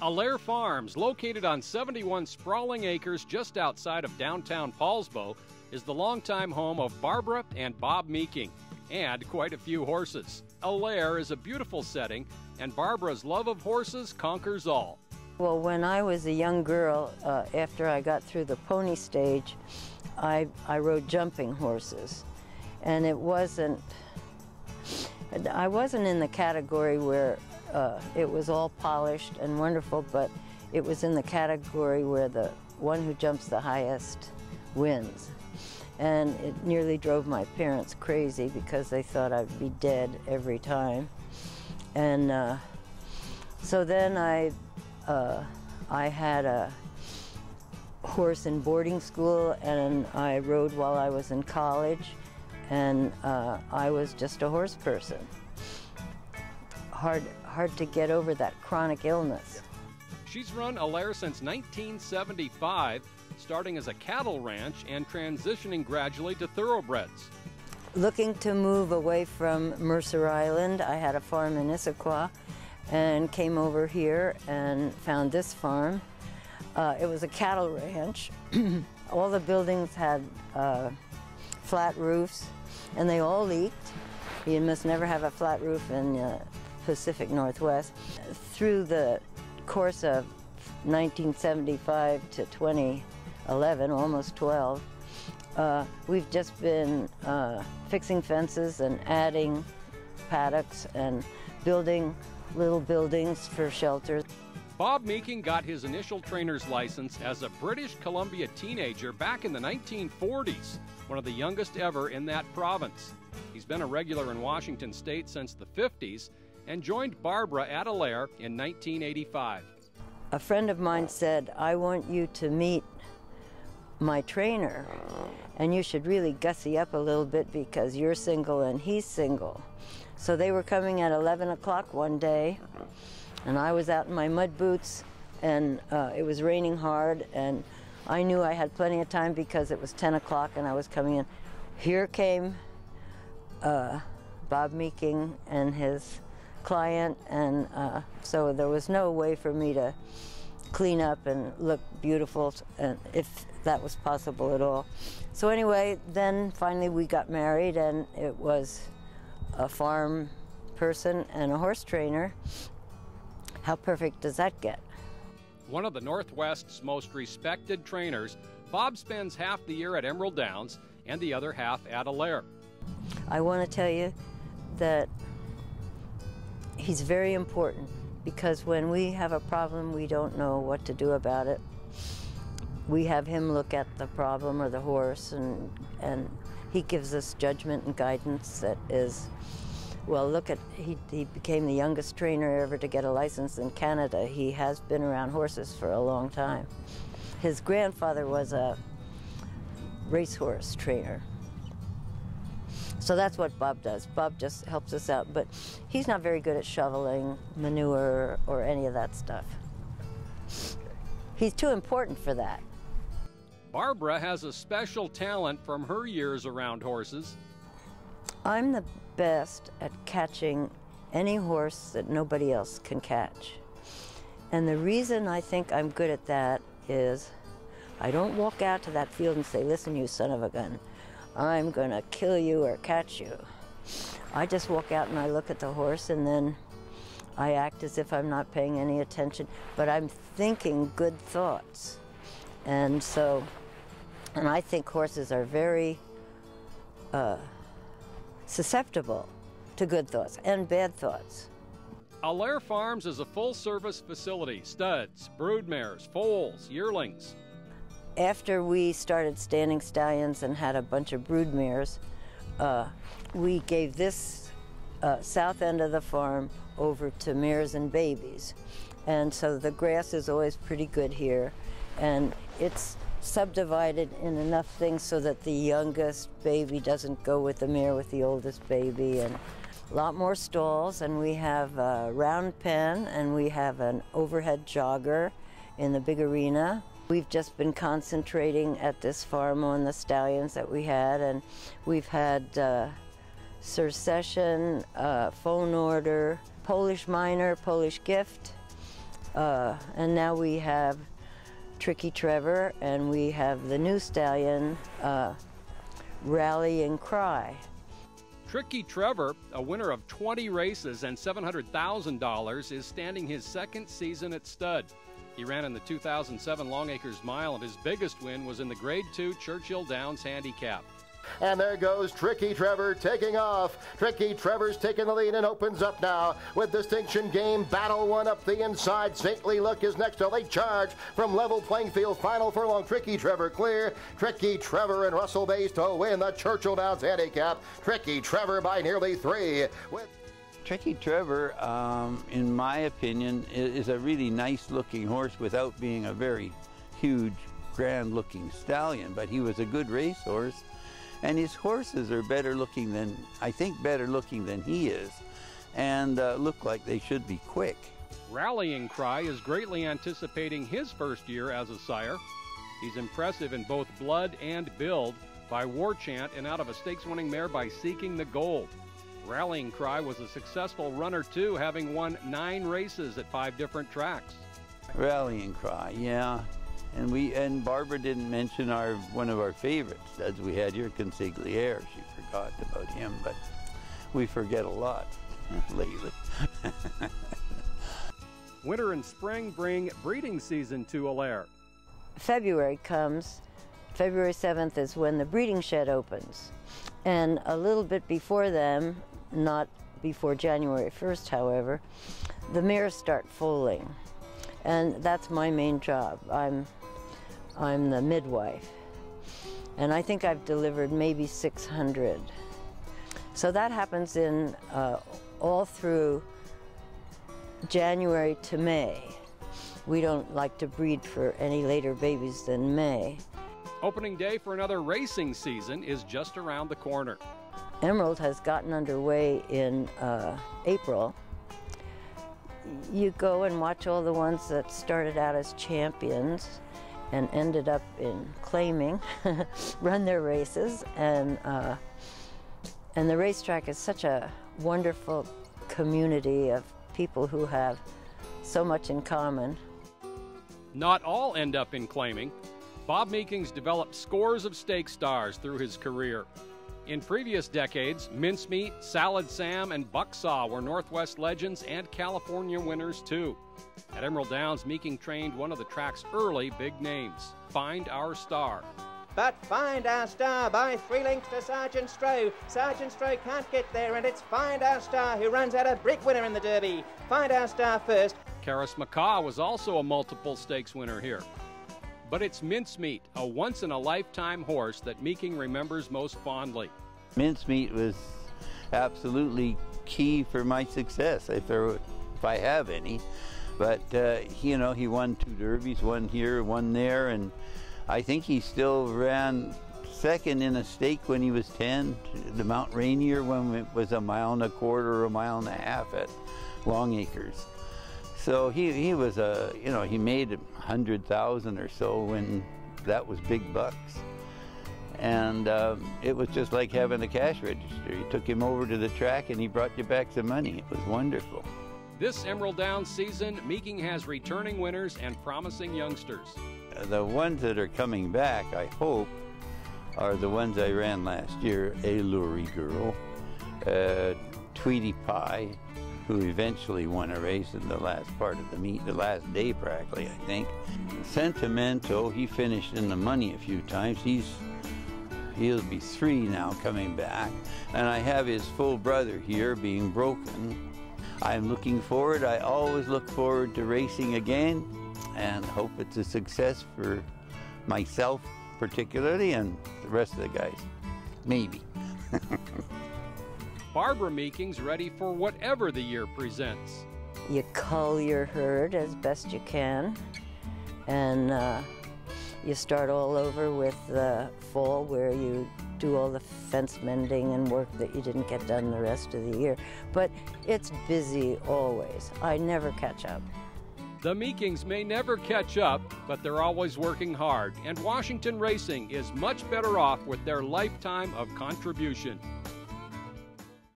Allaire Farms, located on 71 sprawling acres just outside of downtown Paulsbo, is the longtime home of Barbara and Bob Meeking, and quite a few horses. Allaire is a beautiful setting, and Barbara's love of horses conquers all. Well, when I was a young girl, after I got through the pony stage, I rode jumping horses. And I wasn't in the category where it was all polished and wonderful, but it was in the category where the one who jumps the highest wins. And it nearly drove my parents crazy because they thought I'd be dead every time. And so then I had a horse in boarding school, and I rode while I was in college, and I was just a horse person. Hard to get over that chronic illness. She's run Allaire since 1975, starting as a cattle ranch and transitioning gradually to thoroughbreds. Looking to move away from Mercer Island, I had a farm in Issaquah and came over here and found this farm. It was a cattle ranch. All the buildings had flat roofs, and they all leaked. You must never have a flat roof in Pacific Northwest. Through the course of 1975 to 2011, almost 12, we've just been fixing fences and adding paddocks and building little buildings for shelters. Bob Meeking got his initial trainer's license as a British Columbia teenager back in the 1940s, one of the youngest ever in that province. He's been a regular in Washington State since the 50s and joined Barbara at Allaire in 1985. A friend of mine said, "I want you to meet my trainer, and you should really gussy up a little bit because you're single and he's single." So they were coming at 11 o'clock one day, and I was out in my mud boots, and it was raining hard, and I knew I had plenty of time because it was 10 o'clock and I was coming in. Here came Bob Meeking and his client, and so there was no way for me to clean up and look beautiful, and if that was possible at all. So anyway, then finally we got married, and it was a farm person and a horse trainer. How perfect does that get? One of the Northwest's most respected trainers, Bob spends half the year at Emerald Downs and the other half at Allaire. I want to tell you that he's very important, because when we have a problem we don't know what to do about it, we have him look at the problem or the horse, and he gives us judgment and guidance that is, well, look at, he became the youngest trainer ever to get a license in Canada. He has been around horses for a long time. His grandfather was a racehorse trainer. So that's what Bob does. Bob just helps us out, but he's not very good at shoveling manure or any of that stuff. He's too important for that. Barbara has a special talent from her years around horses. I'm the best at catching any horse that nobody else can catch. And the reason I think I'm good at that is I don't walk out to that field and say, "Listen, you son of a gun, I'm gonna kill you or catch you." I just walk out and I look at the horse, and then I act as if I'm not paying any attention, but I'm thinking good thoughts. And I think horses are very susceptible to good thoughts and bad thoughts. Allaire Farms is a full-service facility: studs, broodmares, foals, yearlings. After we started standing stallions and had a bunch of broodmares, we gave this south end of the farm over to mares and babies. And so the grass is always pretty good here, and it's subdivided in enough things so that the youngest baby doesn't go with the mare with the oldest baby, and a lot more stalls, and we have a round pen, and we have an overhead jogger in the big arena. We've just been concentrating at this farm on the stallions that we had, and we've had Succession, Phone Order, Polish Minor, Polish Gift, And now we have Tricky Trevor, and we have the new stallion, Rally and Cry. Tricky Trevor, a winner of 20 races and $700,000, is standing his second season at stud. He ran in the 2007 Longacres Mile, and his biggest win was in the Grade 2 Churchill Downs Handicap. And there goes Tricky Trevor taking off. Tricky Trevor's taking the lead and opens up now with Distinction Game. Battle one up the inside. Saintly Look is next to Late Charge from Level Playing Field. Final furlong. Tricky Trevor clear. Tricky Trevor and Russell Bays to win the Churchill Downs Handicap. Tricky Trevor by nearly 3. Tricky Trevor, in my opinion, is a really nice looking horse without being a very huge, grand looking stallion, but he was a good racehorse. And his horses are better looking than, I think, better looking than he is, and look like they should be quick. Rallying Cry is greatly anticipating his first year as a sire. He's impressive in both blood and build by War Chant and out of a stakes-winning mare by Seeking the Gold. Rallying Cry was a successful runner too, having won 9 races at 5 different tracks. Rallying Cry, yeah. And Barbara didn't mention one of our favorite studs we had here, Consigliere. She forgot about him, but we forget a lot lately. Winter and spring bring breeding season to Allaire. February comes. February 7th is when the breeding shed opens. And a little bit before them, not before January 1st, however, the mares start foaling. And that's my main job. I'm the midwife, and I think I've delivered maybe 600. So that happens in all through January to May. We don't like to breed for any later babies than May. Opening day for another racing season is just around the corner. Emerald has gotten underway in April. You go and watch all the ones that started out as champions and ended up in claiming, run their races, and the racetrack is such a wonderful community of people who have so much in common. Not all end up in claiming. Bob Meeking's developed scores of stake stars through his career. In previous decades, Mincemeat, Salad Sam, and Bucksaw were Northwest legends and California winners too. At Emerald Downs, Meeking trained one of the track's early big names, Find Our Star. But Find Our Star by 3 lengths to Sergeant Stroh. Sergeant Stroh can't get there, and it's Find Our Star who runs out a brick winner in the Derby. Find Our Star first. Karis Macaw was also a multiple stakes winner here. But it's Mincemeat, a once-in-a-lifetime horse that Meeking remembers most fondly. Mincemeat was absolutely key for my success, if I have any. But, you know, he won 2 derbies, one here, one there, and I think he still ran second in a stake when he was 10, the Mount Rainier, when it was 1.25 miles or 1.5 miles at Longacres. So he was you know, he made 100,000 or so when that was big bucks. And it was just like having a cash register. You took him over to the track and he brought you back some money. It was wonderful. This Emerald Downs season, Meeking has returning winners and promising youngsters. The ones that are coming back, I hope, are the ones I ran last year. Allure Girl, Tweety Pie, who eventually won a race in the last part of the meet, the last day practically, I think. Sentimento, he finished in the money a few times. He'll be 3 now coming back. And I have his full brother here, Being Broken. I'm looking forward. I always look forward to racing again and hope it's a success for myself particularly and the rest of the guys. Maybe. Barbara Meeking's ready for whatever the year presents. You cull your herd as best you can, and you start all over with the fall, where you do all the fence mending and work that you didn't get done the rest of the year. But it's busy always. I never catch up. The Meekings may never catch up, but they're always working hard, and Washington racing is much better off with their lifetime of contribution.